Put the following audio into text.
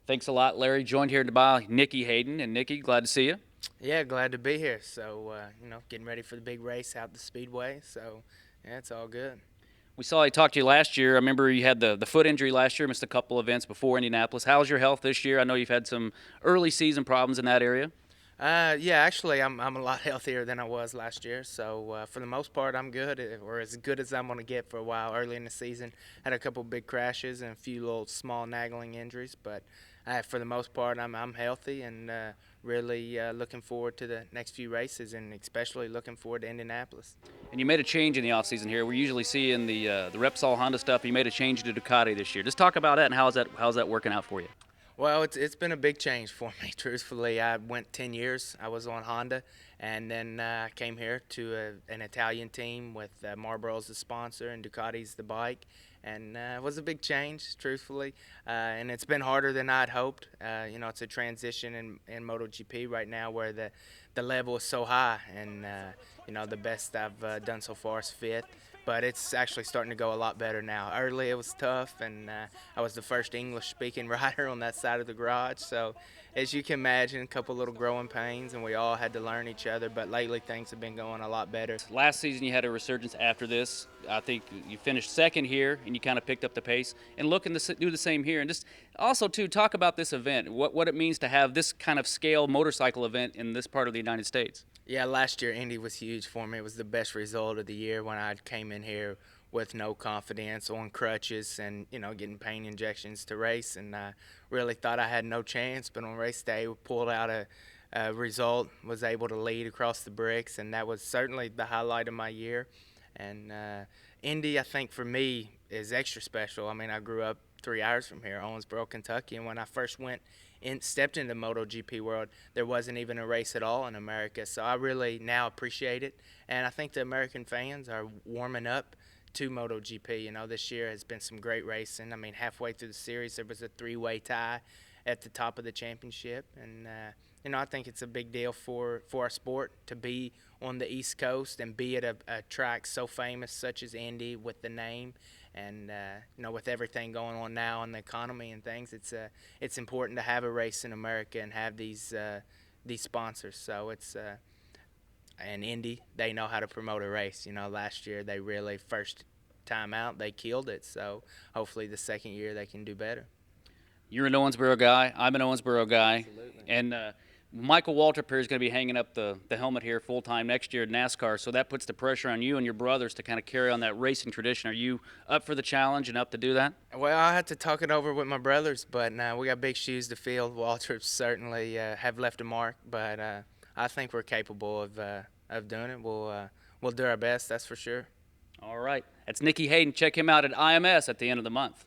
Thanks a lot, Larry. Joined here by Nicky Hayden. And Nicky, glad to see you. Yeah, glad to be here. So, getting ready for the big race out the Speedway. So, yeah, it's all good. We saw I talked to you last year. I remember you had the foot injury last year, missed a couple events before Indianapolis. How's your health this year? I know you've had some early season problems in that area. Yeah, actually, I'm a lot healthier than I was last year. So, for the most part, I'm good, or as good as I'm going to get for a while. Early in the season, had a couple big crashes and a few little small nagging injuries, but for the most part, I'm healthy and really looking forward to the next few races, and especially looking forward to Indianapolis. And you made a change in the offseason here. We usually see in the Repsol Honda stuff, you made a change to Ducati this year. Just talk about that and how's that working out for you? Well, it's been a big change for me. Truthfully, I went 10 years. I was on Honda, and then I came here to an Italian team with Marlboro as the sponsor and Ducati's the bike, and it was a big change, truthfully. And it's been harder than I'd hoped. It's a transition in MotoGP right now where the level is so high, and the best I've done so far is fifth. But it's actually starting to go a lot better now. Early it was tough, and I was the first English-speaking rider on that side of the garage. So, as you can imagine, a couple little growing pains, and we all had to learn each other. But lately, things have been going a lot better. Last season you had a resurgence after this. I think you finished second here, and you kind of picked up the pace. And looking to do the same here. And just also too talk about this event, what it means to have this kind of scale motorcycle event in this part of the United States. Yeah, last year Indy was huge for me. It was the best result of the year when I came in here with no confidence, on crutches, and getting pain injections to race, and I really thought I had no chance. But on race day, we pulled out a result, was able to lead across the bricks, and that was certainly the highlight of my year. And Indy, I think for me, is extra special. I mean, I grew up 3 hours from here, Owensboro, Kentucky, and when I first stepped into the MotoGP world, there wasn't even a race at all in America. So I really now appreciate it, and I think the American fans are warming up to MotoGP. This year has been some great racing. I mean, halfway through the series, there was a three-way tie at the top of the championship, and I think it's a big deal for our sport to be on the East Coast and be at a track so famous such as Indy with the name, and with everything going on now in the economy and things, it's important to have a race in America and have these sponsors. So it's and Indy, they know how to promote a race. Last year they really first time out they killed it. So hopefully the second year they can do better. You're an Owensboro guy. I'm an Owensboro guy. Absolutely. And Michael Waltrip is going to be hanging up the helmet here full time next year at NASCAR. So that puts the pressure on you and your brothers to kind of carry on that racing tradition. Are you up for the challenge and up to do that? Well, I had to talk it over with my brothers, but we got big shoes to fill. Waltrip certainly have left a mark, but I think we're capable of doing it. We'll do our best, that's for sure. All right. That's Nicky Hayden. Check him out at IMS at the end of the month.